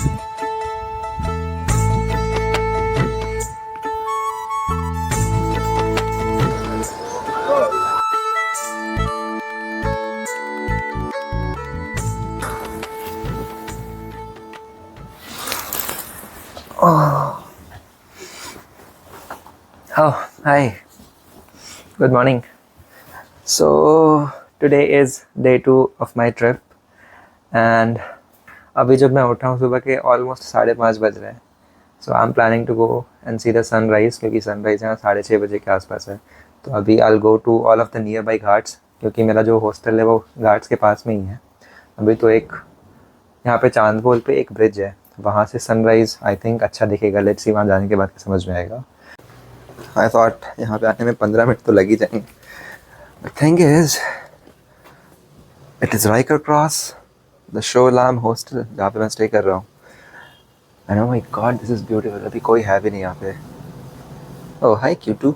Oh, hi. Good morning. So today is day 2 of my trip and अभी जब मैं उठा हूँ सुबह के ऑलमोस्ट 5:30 बज रहे हैं. So I am planning to go and see the sunrise, क्योंकि सनराइज यहाँ 6:30 बजे के आसपास है. तो अभी I will go to all of the nearby ghats, क्योंकि मेरा जो हॉस्टल है वो घाट्स के पास में ही है. अभी तो एक यहाँ पे चांदपोल पे एक ब्रिज है, वहाँ से सनराइज आई थिंक अच्छा दिखेगा. लेट्स सी वहाँ जाने के बाद समझ में आएगा. आई थॉट यहाँ पे आने में 15 मिनट तो लग ही जाएंगे. The thing is it is राइकर क्रॉस द शोलाम हॉस्टल जहाँ पे मैं स्टे कर रहा हूँ. And oh my god this is beautiful. अभी कोई है भी नहीं यहाँ पे. ओह हाय क्यूटू,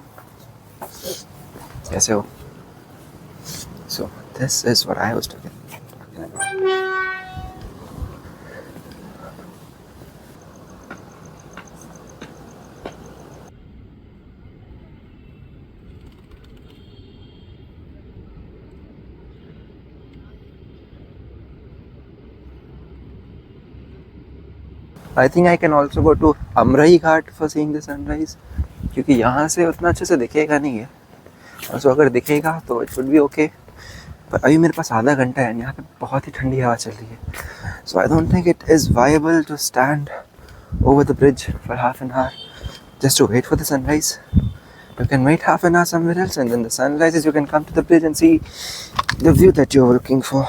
कैसे हो? So this is what I was talking. I think I can also go to Amrai Ghat for seeing the sunrise, क्योंकि यहाँ से उतना अच्छे से दिखेगा नहीं है. और so अगर दिखेगा तो it would be okay. पर अभी मेरे पास आधा घंटा है, यहाँ पे बहुत ही ठंडी हवा चल रही है. So I don't think it is viable to stand over the bridge for half an hour just to wait for the sunrise. You can wait half an hour somewhere else, and then the sunrise is you can come to the bridge and see the view that you were looking for.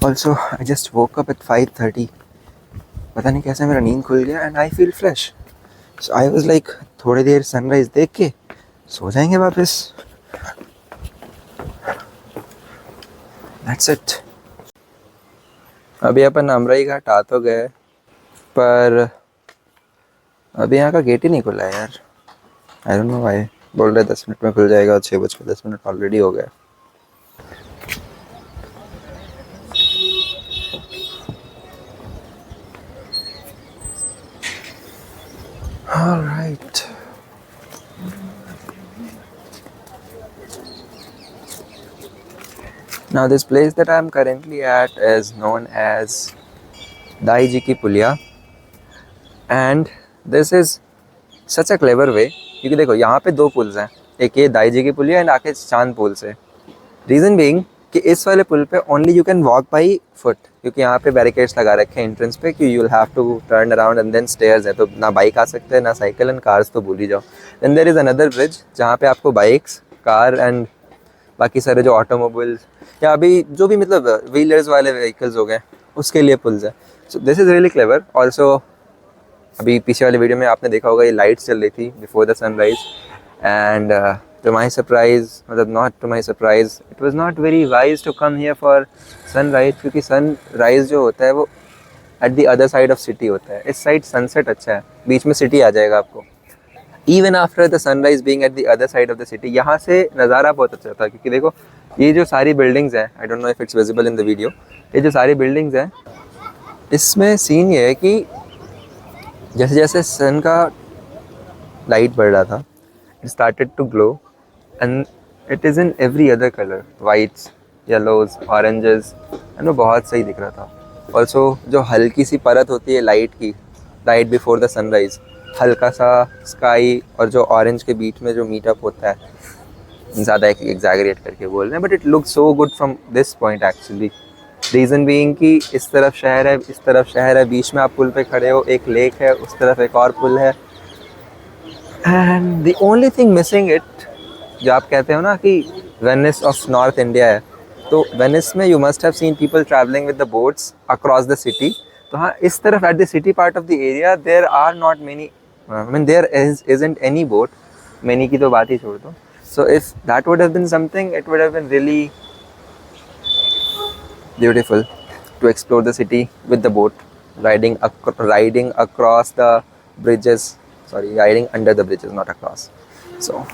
Also, I just woke up at 5:30. पता नहीं कैसे मेरा नींद खुल गया and I feel fresh. So I was like थोड़ी देर sunrise देख के सो जाएंगे वापस. That's it. अभी अपन अमराई घाट आ तो गए, पर अभी यहाँ का गेट ही नहीं खुला है यार. I don't know why. बोल रहे 10 मिनट में खुल जाएगा और 6:10 ऑलरेडी हो गए. All right. Now this place that I am currently at is known as Daiji Ki Pulia, and this is such a clever way. क्योंकि देखो यहाँ पे 2 पुल्स हैं, एक ये दाईजी की पुलिया एंड आके चांद पुल से. रीज़न बीइंग कि इस वाले पुल पे only you can walk by foot, क्योंकि यहाँ पे बैरिकेड्स लगा रखे हैं एंट्रेंस पे कि you will have to turn around and then stairs है. तो ना बाइक आ सकते हैं ना साइकिल, एंड कार्स तो भूल ही जाओ. Then there is another bridge जहाँ पे आपको बाइक्स, कार एंड बाकी सारे जो ऑटोमोबाइल्स या अभी जो भी मतलब व्हीलर्स वाले व्हीकल्स हो गए उसके लिए पुल्स है. सो this is really clever. Also अभी पीछे वाले वीडियो में आपने देखा होगा ये लाइट्स चल रही थी before the sunrise, and to my surprise, मतलब not to my surprise, it was not very wise to come here for sunrise, क्योंकि sunrise जो होता है वो at the other side of city होता है. इस साइड sunset अच्छा है, बीच में city आ जाएगा आपको. Even after the sunrise being at the other side of the city, यहाँ से नज़ारा बहुत अच्छा था. क्योंकि देखो ये जो सारी buildings हैं, I don't know if it's visible in the video, ये जो सारी buildings हैं इसमें सीन ये है कि जैसे जैसे सन का लाइट बढ़ रहा था, it started to glow and it is in every other color, whites, yellows, oranges, and वो बहुत सही दिख रहा था. Also जो हल्की सी परत होती है लाइट की, राइट बिफोर द सनराइज, हल्का सा स्काई और जो ऑरेंज के बीच में जो मीटअप होता है, ज़्यादा एग्जैगरेट करके बोल रहे हैं, but it look so good from this point actually. Reason being कि इस तरफ शहर है, इस तरफ शहर है, बीच में आप पुल पे खड़े हो, एक लेक है, उस तरफ एक और पुल है. And the only thing missing it, जो आप कहते हो ना कि वेनिस ऑफ नॉर्थ इंडिया है, तो वेनिस में you must have seen people travelling with the boats across the city. तो हाँ, इस तरफ at the city part of the area there are not many, I mean there isn't any boat. Many की तो बात ही छोड़ दो. So if that would have been something, it would have been really beautiful to explore the city with the boat, riding across the bridges, riding under the bridges, not across. So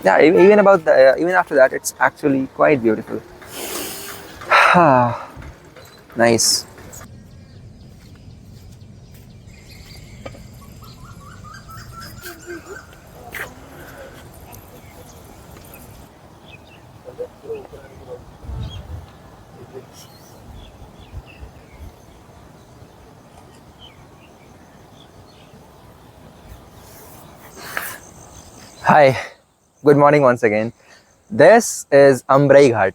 yeah, even after that it's actually quite beautiful. Nice. Hi, good morning once again. This is Ambrai Ghat,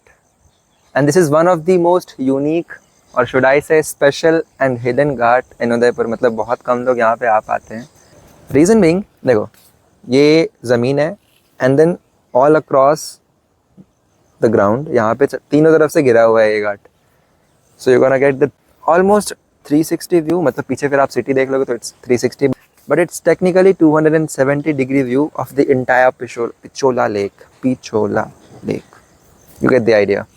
and this is one of the most unique, or should I say special and hidden ghat in Udaipur. मतलब बहुत कम लोग यहाँ पे आ पाते हैं. Reason being, देखो ये ज़मीन है and then all across the ground यहाँ पे तीनों तरफ से घिरा हुआ है ये घाट. So you're gonna get the almost 360 view. मतलब पीछे फिर आप सिटी देख लोगे तो it's 360. But it's technically 270-degree view of the entire Pichola Lake. Pichola Lake. You get the idea.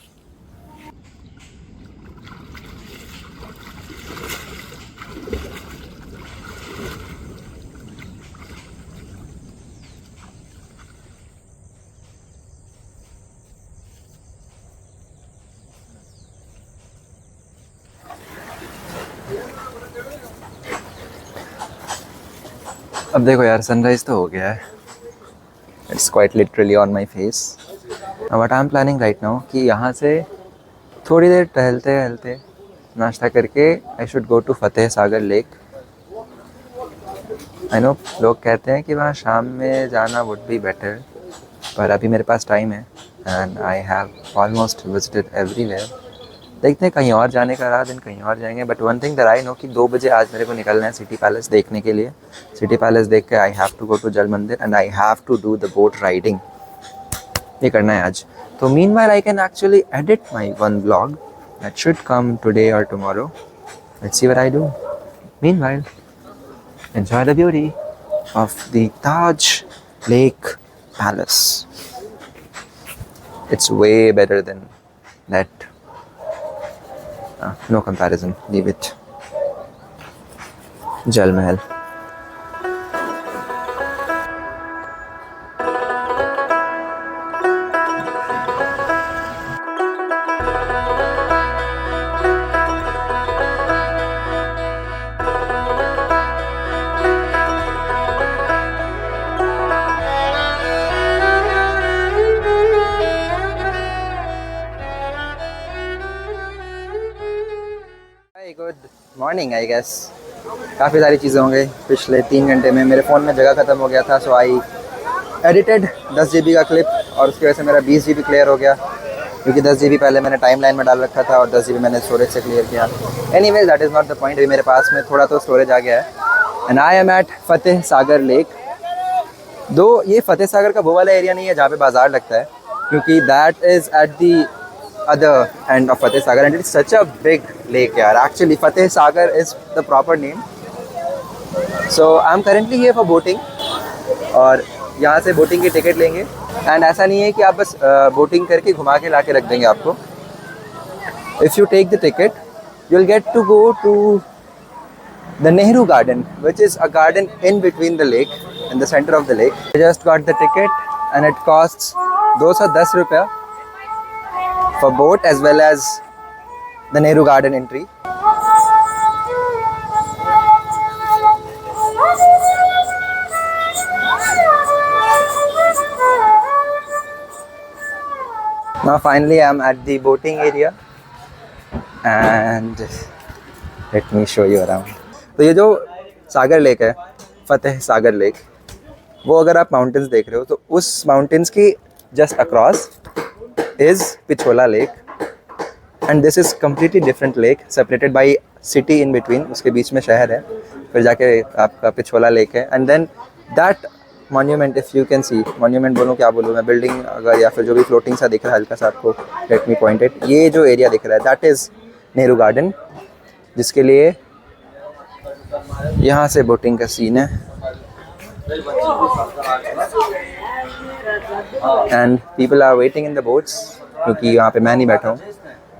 अब देखो यार सनराइज तो हो गया है. It's quite literally on my face. But I am planning right now कि यहाँ से थोड़ी देर टहलते टहलते नाश्ता करके I should go to Fateh Sagar lake. I know लोग कहते हैं कि वहाँ शाम में जाना वुड बी बेटर, पर अभी मेरे पास टाइम है and I have almost visited everywhere. देखते हैं कहीं और जाने का रहा दिन कहीं और जाएंगे. But one thing that I know कि 2 बजे आज मेरे को निकलना है सिटी पैलेस देखने के लिए. सिटी पैलेस देख के I have to go to Jal Mandir and I have to do the boat riding. ये करना है आज. तो meanwhile I can actually edit my one blog that should come today और tomorrow. Let's see what I do. Meanwhile enjoy the beauty of the Taj Lake Palace. It's way better than that. No comparison. Leave it. Jal Mahal. Good morning. I guess काफ़ी सारी चीज़ें हो गई पिछले 3 घंटे में. मेरे फ़ोन में जगह ख़त्म हो गया था, सो आई एडिटेड 10 GB का क्लिप और उसकी वजह से मेरा 20 GB क्लियर हो गया, क्योंकि 10 GB पहले मैंने टाइम लाइन में डाल रखा था और 10 GB मैंने स्टोरेज से क्लियर किया. Anyways that is not the point. अभी मेरे पास में थोड़ा तो स्टोरेज आ गया है and I am at Fateh Sagar lake. दो ये फतेह सागर का वो वाला एरिया नहीं है जहाँ पे बाज़ार लगता है, क्योंकि that is at the other end of Fateh Sagar and it's such a big lake yaar. Actually Fateh Sagar is the proper name. So I'm currently here for boating और यहाँ से बोटिंग की टिकट लेंगे. And ऐसा नहीं है कि आप बस बोटिंग करके घुमा के ला के रख देंगे आपको. If you take the ticket you will get to go to the Nehru garden which is a garden in between the lake, in the center of the lake. I just got the ticket and it costs 210 रुपया for boat as well as the Nehru Garden entry. Now finally I am at the boating area and let me show you around. तो ये जो सागर lake है, फतेह Sagar lake, वो अगर आप mountains देख रहे हो तो उस माउंटेन्स की just across is Pichola Lake and this is completely different lake separated by city in between. उसके बीच में शहर है, फिर जाके आपका पिछोला लेक है. and then that monument, if you can see, monument बोलूँ क्या बोलूँ मैं, बिल्डिंग अगर या फिर जो भी फ्लोटिंग सा दिख रहा है हल्का सा आपको, let me point it, ये जो एरिया दिख रहा है that is नेहरू गार्डन, जिसके लिए यहाँ से बोटिंग का सीन है. And people are waiting in the boats, क्योंकि यहाँ पे मैं नहीं बैठा हूँ.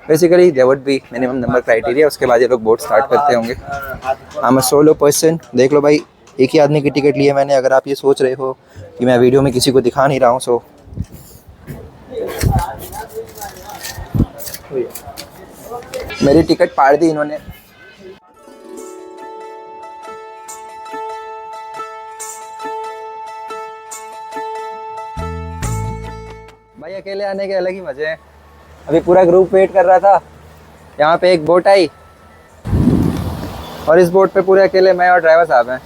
Basically there would be minimum number criteria, उसके बाद ये लोग बोट स्टार्ट करते होंगे. I am a solo person. देख लो भाई, एक ही आदमी की टिकट ली है मैंने. अगर आप ये सोच रहे हो कि मैं वीडियो में किसी को दिखा नहीं रहा हूँ, सो मेरी टिकट फाड़ दी इन्होंने. भाई अकेले आने के अलग ही मजे हैं. अभी पूरा ग्रुप वेट कर रहा था, यहाँ पे एक बोट आई और इस बोट पे पूरे अकेले मैं और ड्राइवर साहब हैं.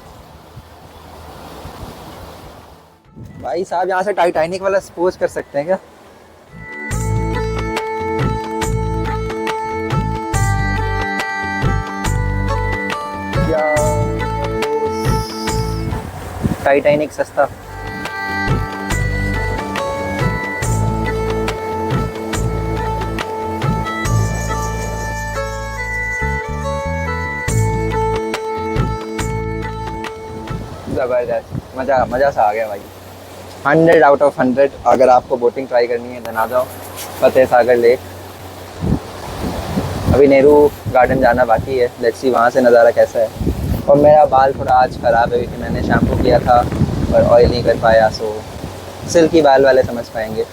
भाई साहब यहाँ से टाइटैनिक वाला पोज कर सकते हैं क्या? टाइटैनिक सस्ता। जबरदस्त, मज़ा सा आ गया भाई। 100 आउट ऑफ 100। अगर आपको बोटिंग ट्राई करनी है तो आ जाओ फतेह सागर लेक। अभी नेहरू गार्डन जाना बाकी है, लेट्स सी वहाँ से नज़ारा कैसा है। और मेरा बाल थोड़ा आज ख़राब है क्योंकि मैंने शैम्पू किया था और ऑयल नहीं कर पाया, सो सिल्की बाल वाले समझ पाएंगे।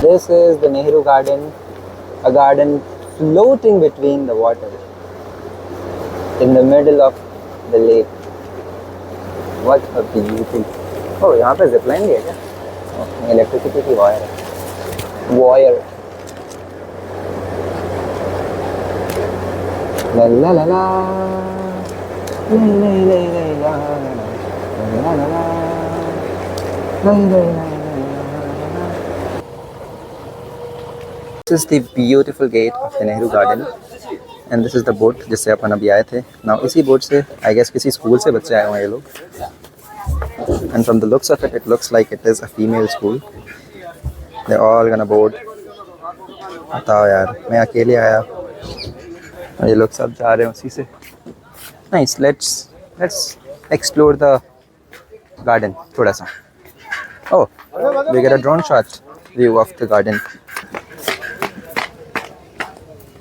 This is the Nehru garden, a garden floating between the water in the middle of the lake. What a beautiful. Oh, यहाँ पे जिपलाइन भी है क्या? इलेक्ट्रिसिटी की वायर है, वायर। ला ला ला ला ला ला ला ला ला ला ला। This is the beautiful gate of the Nehru Garden and this is the boat जिससे अपन अभी आए थे। Now इसी बोट से I guess किसी स्कूल से बच्चे आए हुए हैं ये लोग। And from the looks of it, it looks like it is a female school. They're all gonna board. बताओ यार, मैं अकेले आया और ये लोग सब जा रहे हैं उसी से। Nice, let's explore the garden थोड़ा सा। Oh, we get a drone shot view of the garden.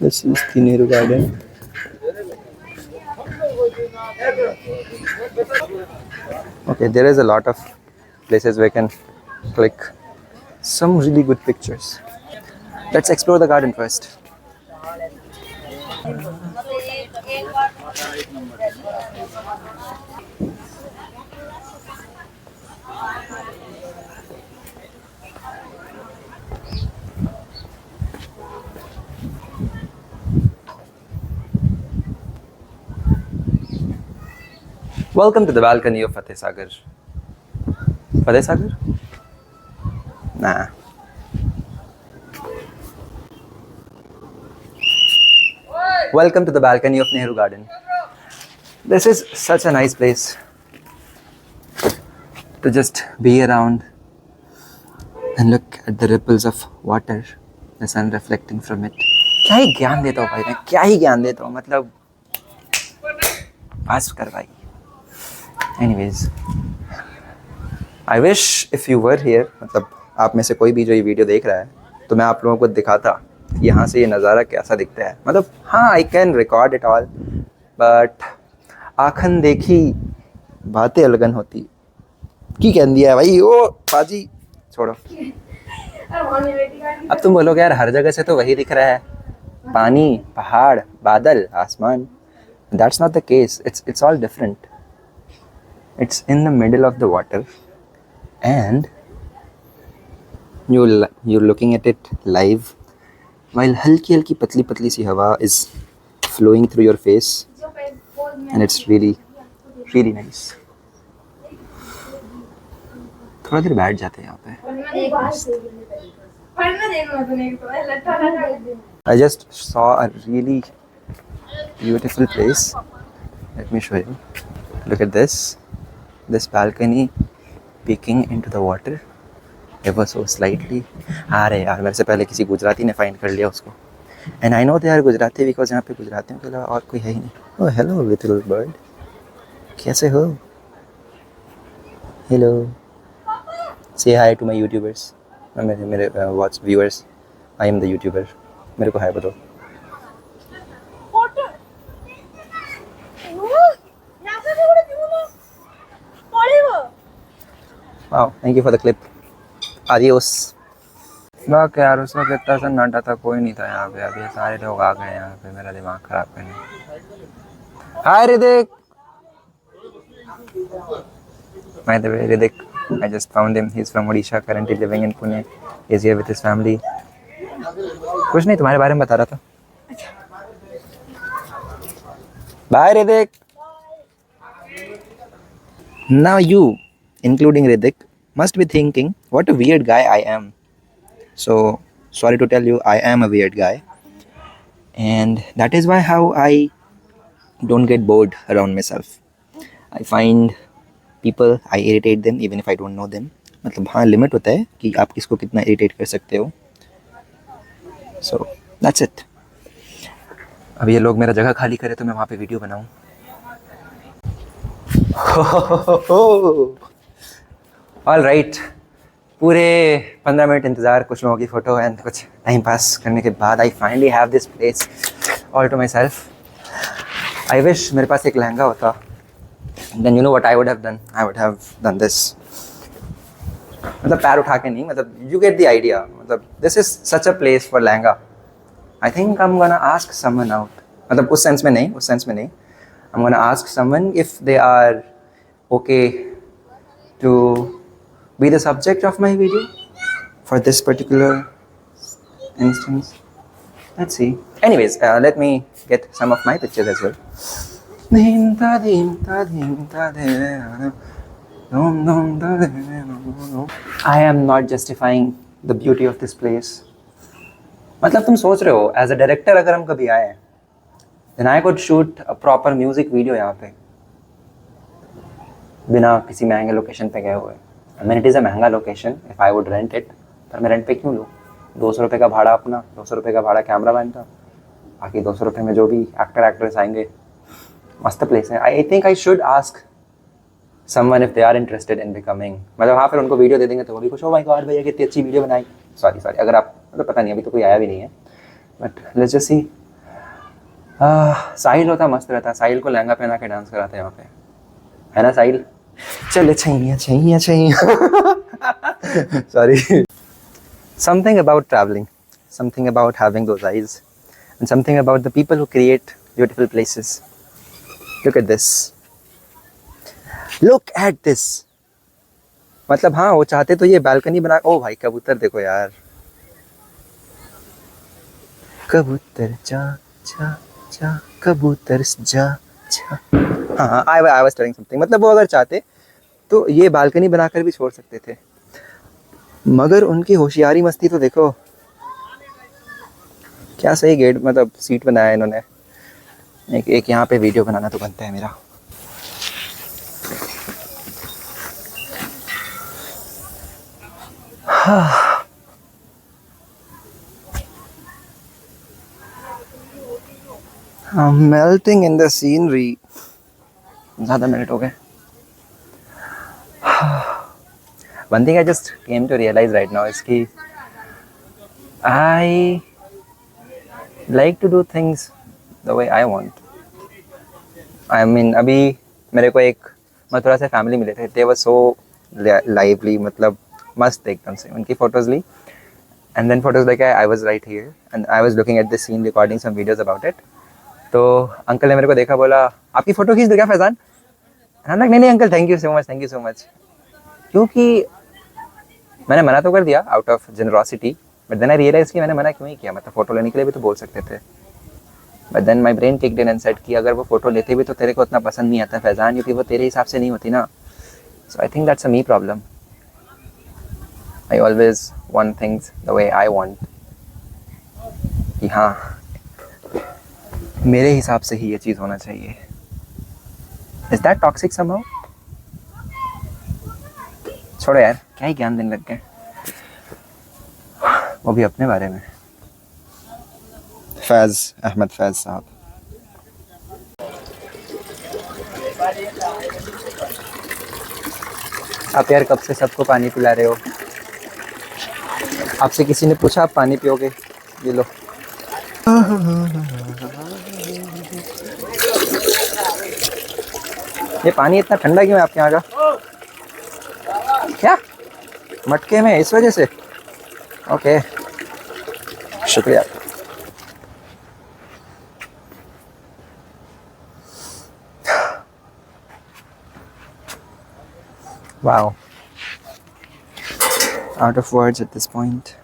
This is the Nehru Garden. Okay, there is a lot of places where you can click some really good pictures. Let's explore the garden first. Welcome to the balcony of Fateh Sagar. Fateh Sagar? Nah. Welcome to the balcony of Nehru Garden. This is such a nice place to just be around and look at the ripples of water, the sun reflecting from it. क्या ही ज्ञान देता हूँ भाई मैं, क्या ही ज्ञान देता हूँ, मतलब बस कर भाई। Anyways, I wish if you were here, मतलब आप में से कोई भी जो ये वीडियो देख रहा है तो मैं आप लोगों को दिखाता कि यहाँ से ये नज़ारा कैसा दिखता है। मतलब हाँ, I can record it all, but आखन देखी बातें अलगन होती की कहन दिया है भाई। ओ पाजी छोड़ो, अब तुम बोलोगे यार हर जगह से तो वही दिख रहा है, पानी, पहाड़, बादल, आसमान। That's not the case. It's all different. It's in the middle of the water and you're looking at it live while हल्की हल्की पतली पतली सी हवा is flowing through your face and it's really nice. थोड़ा देर बैठ जाते हैं यहाँ पे। I just saw a really beautiful place. Let me show you. Look at this balcony peeking into the water ever so slightly. अरे यार, मेरे से पहले किसी गुजराती ने फाइंड कर लिया उसको। And I know they are Gujarati because यहाँ पे गुजरातियों के अलावा और कोई है ही नहीं। Oh hello little bird, कैसे हो? Hello, say hi to my YouTubers. मेरे watch viewers. I am the YouTuber. मेरे को hi बताओ। Wow, thank you for the clip. Adios. बाकी यार उस वक्त इतना सन्नाटा था, कोई नहीं था यहाँ पे। अभी सारे लोग आ गए यहाँ पे मेरा दिमाग खराब करने। Hi Ridik. By the way, Ridik, I just found him. He's from Odisha, currently living in Pune. He's here with his family. कुछ नहीं, तुम्हारे बारे में बता रहा था। Bye Ridik. Now you. including Ridik, must be thinking, what a weird guy I am. So, sorry to tell you, I am a weird guy. And that is why how I don't get bored around myself. I find people, I irritate them even if I don't know them. मतलब हाँ limit होता है कि आप किसको कितना irritate कर सकते हो. So that's it. अब ये लोग मेरा जगह खाली करे तो मैं वहाँ पे वीडियो बनाऊँ. ऑल राइट, पूरे 15 मिनट इंतज़ार, कुछ लोगों की फ़ोटो एंड कुछ टाइम पास करने के बाद I finally have this place all to myself. I wish मेरे पास एक लहंगा होता. Then you know what I would have done? I would have done this. मतलब पैर उठा के नहीं, मतलब you get the idea. मतलब this is such a place for lehenga. I think I'm gonna ask someone out. मतलब उस सेंस में नहीं. I'm gonna ask someone if they are okay to be the subject of my video for this particular instance. Let's see. Anyways, let me get some of my pictures as well. I am not justifying the beauty of this place. मतलब तुम सोच रहे हो as a director अगर हम कभी आए then I could shoot a proper music video यहाँ पे बिना किसी महंगे लोकेशन पे गए हुए. I mean it is a महंगा location if I would rent it. पर मैं रेंट पे क्यों लूँ? 200 रुपये का भाड़ा अपना, 200 रुपये का भाड़ा कैमरा मैन का, बाकी 200 रुपये में जो भी एक्टर एक्ट्रेस आएंगे. मस्त प्लेस है. I think I should ask someone if they are interested in becoming. मतलब हाँ फिर उनको वीडियो दे देंगे तो वो भी खुश. ओ माय गॉड भैया कितनी अच्छी वीडियो बनाई. सॉरी अगर आप मतलब पता नहीं, अभी तो कोई आया भी नहीं है, बट लेट्स जस्ट सी. साहिल होता मस्त रहता. साहिल को लहंगा पहना के डांस कराते यहाँ पे, है ना साहिल? चले छैया sorry. Something about traveling, something about having those eyes, and something about the people who create beautiful places. Look at this. Look at this. मतलब हाँ वो चाहते तो ये बालकनी बना. ओ भाई कबूतर देखो यार, कबूतर जा जा जा कबूतर जा जा. हाँ I was telling something. मतलब वो अगर चाहते तो ये बालकनी बनाकर भी छोड़ सकते थे, मगर उनकी होशियारी मस्ती तो देखो. क्या सही गेट मतलब सीट बनाया है इन्होंने. एक यहाँ पे वीडियो बनाना तो बनता है मेरा. I'm melting in the scenery. ज़्यादा मिनट हो गए. One thing I just came to realize right now is कि I like to do things the way I want. I mean अभी मेरे को एक मथुरा से फैमिली मिले थे. They were so lively, मतलब मस्त एकदम से. उनकी फोटोज़ ली and then photos like I was right here and I was looking at the scene, recording some videos about it. तो अंकल ने मेरे को देखा, बोला आपकी फ़ोटो खींच दो क्या फैज़ान? नहीं uncle thank you so much. क्योंकि मैंने मना तो कर दिया out of generosity, but then I realise कि मैंने मना क्यों ही किया. मतलब फ़ोटो लेने के लिए भी तो बोल सकते थे. But then my brain kicked in and said कि अगर वो फ़ोटो लेते भी तो तेरे को उतना पसंद नहीं आता फैज़ान, क्योंकि वो तेरे हिसाब से नहीं होती ना. So I think that's a me problem. I always want things the way I want, कि हाँ मेरे हिसाब से ही ये चीज़ होना चाहिए. Is that toxic somehow? छोड़ो यार, क्या ही ज्ञान देने लग गए, वो भी अपने बारे में. अहमद फैज़ साहब. आप यार कब से सबको पानी पिला रहे हो? आपसे किसी ने पूछा आप पानी पियोगे? ये लो. ये पानी इतना ठंडा क्यों है आपके यहाँ का? क्या मटके में, इस वजह से? ओके शुक्रिया. Wow, out of words at this point.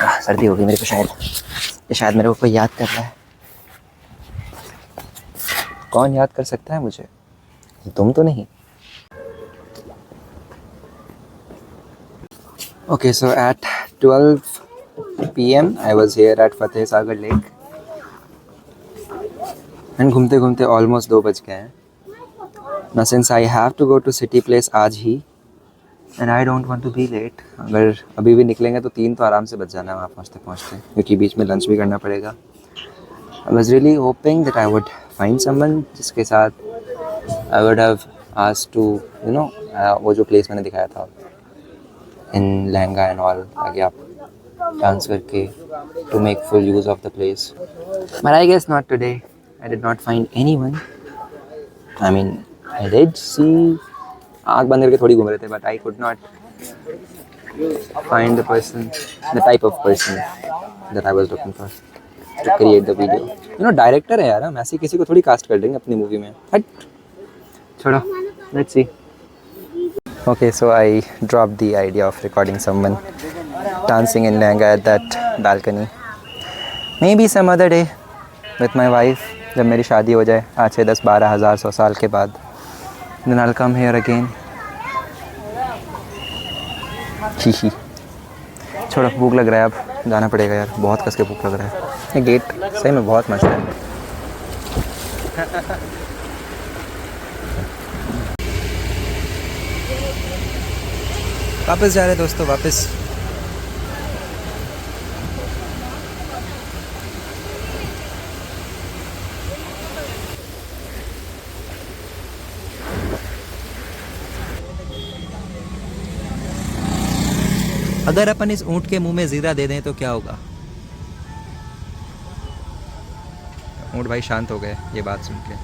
सर्दी हो गई मेरे को शायद, ये शायद मेरे को कोई याद कर रहा है। कौन याद कर सकता है मुझे? तुम तो नहीं। Okay, so at 12 PM I was here at Fateh Sagar lake and घूमते घूमते ऑलमोस्ट 2 बज गए हैं ना। Since I have to go to city palace आज ही and I don't want to be late. अगर अभी भी निकलेंगे तो 3 तो आराम से बच जाना है वहाँ पहुँचते पहुँचते, क्योंकि बीच में लंच भी करना पड़ेगा। I was really hoping that I would find someone जिसके साथ I would have asked to you know वो जो प्लेस मैंने दिखाया था इन लहंगा एंड ऑल, ताकि आप डांस करके to make full use of the place. But I guess not today. I did not find anyone. I mean I did see, आँख बंद करके थोड़ी घूम रहे थे, but I could not find the person, the type of person that I was looking for to create the video. You know director है यार, हम ऐसे किसी को थोड़ी कास्ट कर देंगे अपनी मूवी में। हट, छोड़ो, let's see. Okay, so I dropped the idea of recording someone dancing in lehenga at that balcony. Maybe some other day with my wife, जब मेरी शादी हो जाए 8, 6, 10, 12 हज़ार 100 साल के बाद, then I'll come here again. ही छोड़ो, भूख लग रहा है, अब जाना पड़ेगा यार, बहुत कस के भूख लग रहा है। ये गेट सही में बहुत मस्त है। वापस जा रहे दोस्तों, वापस। अगर अपन इस ऊँट के मुंह में जीरा दे दें तो क्या होगा? ऊँट भाई शांत हो गए ये बात सुन के।